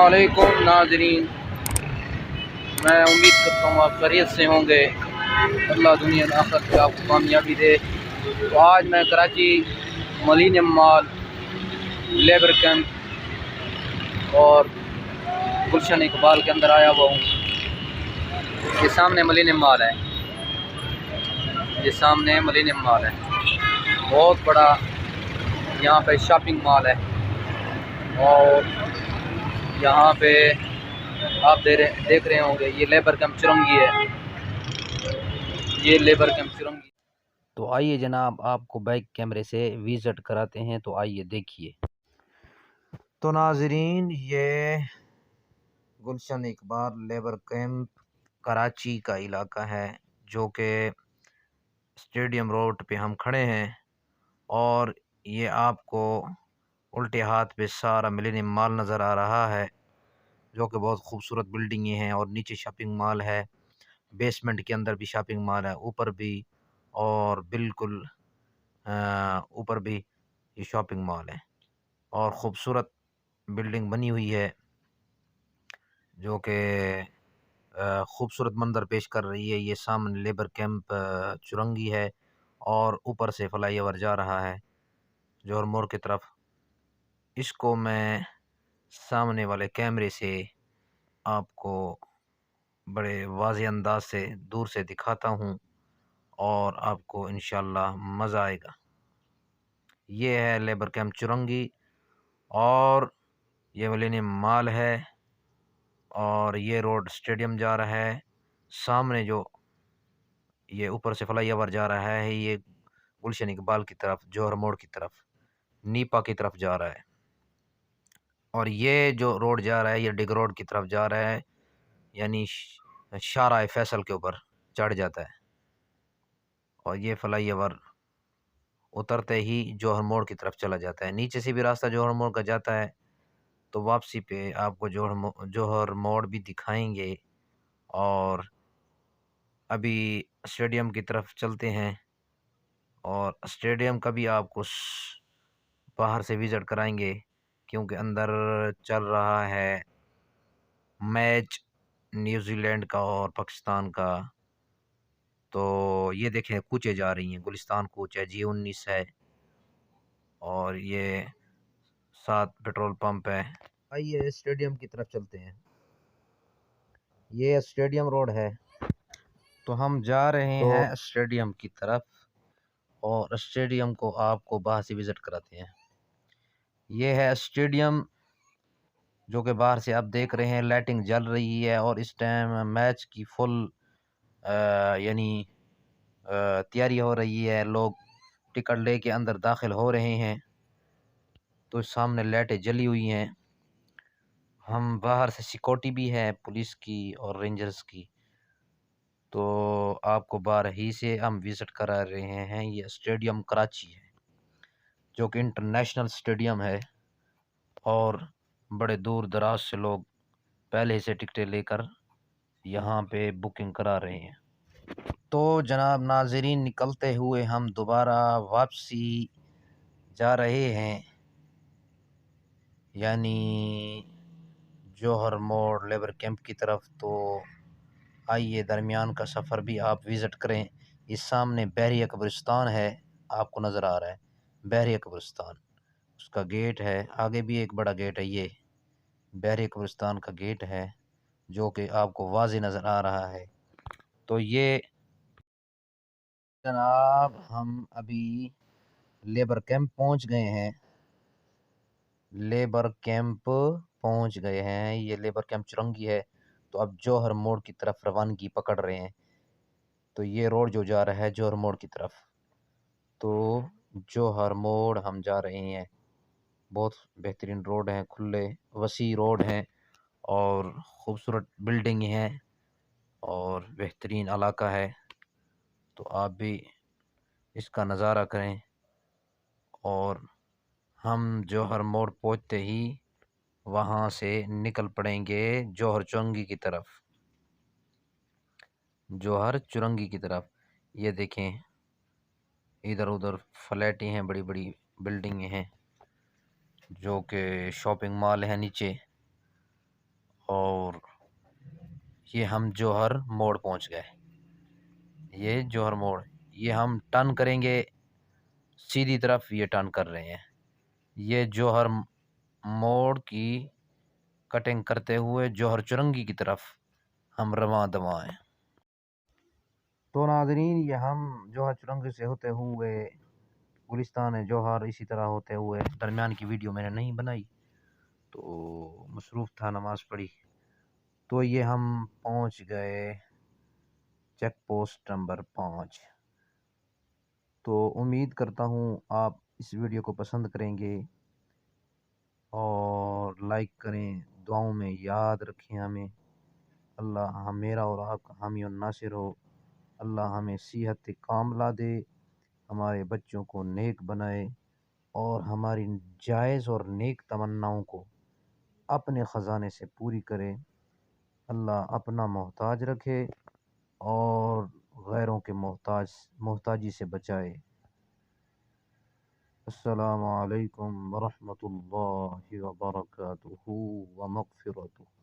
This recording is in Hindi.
अस्सलामुअलैकुम नाजरीन, मैं उम्मीद करता हूँ आप खैरियत से होंगे। अल्लाह दुनिया और आखिरत में आपको कामयाबी दे। तो आज मैं Karachi millennium mall, labour camp और गुलशन इकबाल के अंदर आया हुआ हूँ। ये सामने मिलेनियम मॉल है, ये सामने मिलेनियम मॉल है, बहुत बड़ा यहाँ पे शॉपिंग मॉल है। और यहाँ पे आप देख रहे होंगे, ये लेबर कैंप चुरंगी है, ये लेबर कैंप चुरंगी। तो आइए जनाब, आपको बैक कैमरे से विजिट कराते हैं, तो आइए देखिए। तो नाजरीन, ये गुलशन इकबाल लेबर कैंप कराची का इलाका है, जो कि स्टेडियम रोड पे हम खड़े हैं। और ये आपको उल्टे हाथ पे सारा मिलेनियम मॉल नज़र आ रहा है, जो कि बहुत खूबसूरत बिल्डिंगें हैं। और नीचे शॉपिंग मॉल है, बेसमेंट के अंदर भी शॉपिंग मॉल है, ऊपर भी, और बिल्कुल ऊपर भी ये शॉपिंग मॉल है। और ख़ूबसूरत बिल्डिंग बनी हुई है, जो कि खूबसूरत मंजर पेश कर रही है। ये सामने लेबर कैंप चुरंगी है, और ऊपर से फ्लाईओवर जा रहा है जौहर मोड़ की तरफ। इसको मैं सामने वाले कैमरे से आपको बड़े वाज़े अंदाज से दूर से दिखाता हूँ, और आपको इंशाल्लाह मज़ा आएगा। ये है लेबर कैंप चुरंगी, और ये मिलेनियम मॉल है, और ये रोड स्टेडियम जा रहा है। सामने जो ये ऊपर से फ्लाईओवर जा रहा है, ये गुलशन इकबाल की तरफ, जौहर मोड़ की तरफ, नीपा की तरफ जा रहा है। और ये जो रोड जा रहा है, ये डिग रोड की तरफ जा रहा है, यानी शाहराह फैसल के ऊपर चढ़ जाता है। और ये फ्लाईओवर उतरते ही जौहर मोड़ की तरफ चला जाता है। नीचे से भी रास्ता जौहर मोड़ का जाता है। तो वापसी पे आपको जौहर मोड़ भी दिखाएंगे। और अभी स्टेडियम की तरफ चलते हैं, और स्टेडियम का भी आपको बाहर से विज़िट कराएंगे, क्योंकि अंदर चल रहा है मैच न्यूजीलैंड का और पाकिस्तान का। तो ये देखें, कूचें जा रही हैं, गुलिस्तान कूच है, G19 है, और ये साथ पेट्रोल पंप है। आइए स्टेडियम की तरफ चलते हैं। ये स्टेडियम रोड है, तो हम जा रहे हैं स्टेडियम की तरफ, और स्टेडियम को आपको बाहर से विज़िट कराते हैं। ये है स्टेडियम, जो कि बाहर से आप देख रहे हैं, लाइटिंग जल रही है। और इस टाइम मैच की फुल यानी तैयारी हो रही है, लोग टिकट लेके अंदर दाखिल हो रहे हैं। तो सामने लाइटें जली हुई हैं। हम बाहर से सिक्योरिटी भी है, पुलिस की और रेंजर्स की। तो आपको बाहर ही से हम विज़िट करा रहे हैं। ये स्टेडियम कराची है, जो कि इंटरनेशनल स्टेडियम है, और बड़े दूर दराज से लोग पहले से टिकटें लेकर यहाँ पे बुकिंग करा रहे हैं। तो जनाब नाजरीन, निकलते हुए हम दोबारा वापसी जा रहे हैं, यानी जौहर मोड़ लेबर कैंप की तरफ। तो आइए दरमियान का सफ़र भी आप विज़िट करें। इस सामने बहरिया कब्रिस्तान है, आपको नज़र आ रहा है बहरिया कब्रिस्तान, उसका गेट है। आगे भी एक बड़ा गेट है, ये बहरिया कब्रिस्तान का गेट है, जो कि आपको वाज़े नज़र आ रहा है। तो ये जनाब, हम अभी लेबर कैंप पहुंच गए हैं, लेबर कैंप पहुंच गए हैं। ये लेबर कैंप चुरंगी है। तो अब जौहर मोड़ की तरफ रवानगी पकड़ रहे हैं। तो ये रोड जो जा रहा है जौहर मोड़ की तरफ, तो जौहर मोड़ हम जा रहे हैं। बहुत बेहतरीन रोड है, खुले वसी रोड हैं, और ख़ूबसूरत बिल्डिंग हैं, और बेहतरीन इलाका है। तो आप भी इसका नज़ारा करें। और हम जौहर मोड़ पहुँचते ही वहाँ से निकल पड़ेंगे जौहर चुरंगी की तरफ, जौहर चुरंगी की तरफ। ये देखें, इधर उधर फ्लैटें हैं, बड़ी बड़ी बिल्डिंगें हैं, जो कि शॉपिंग मॉल है नीचे। और ये हम जौहर मोड़ पहुंच गए। ये जौहर मोड़, ये हम टर्न करेंगे सीधी तरफ, ये टर्न कर रहे हैं। ये जौहर मोड़ की कटिंग करते हुए जौहर चुरंगी की तरफ हम रवां दवां हैं। तो नाज़रीन, ये हम जौहर चुरंगी से होते हुए गुलिस्तान जौहर, इसी तरह होते हुए दरमियान की वीडियो मैंने नहीं बनाई, तो मसरूफ़ था, नमाज़ पढ़ी। तो ये हम पहुंच गए चेक पोस्ट नंबर 5। तो उम्मीद करता हूँ आप इस वीडियो को पसंद करेंगे और लाइक करें, दुआओं में याद रखें हमें। अल्लाह हम मेरा और आपका हामी और नासिर हो। अल्लाह हमें सेहत कामला दे, हमारे बच्चों को नेक बनाए और हमारी जायज़ और नेक तमन्नाओं को अपने ख़जाने से पूरी करे। अल्लाह अपना मोहताज रखे और गैरों के मोहताजी से बचाए। अस्सलामु अलैकुम व रहमतुल्लाहि व बरकातुहू व मग़फ़िरतुहू।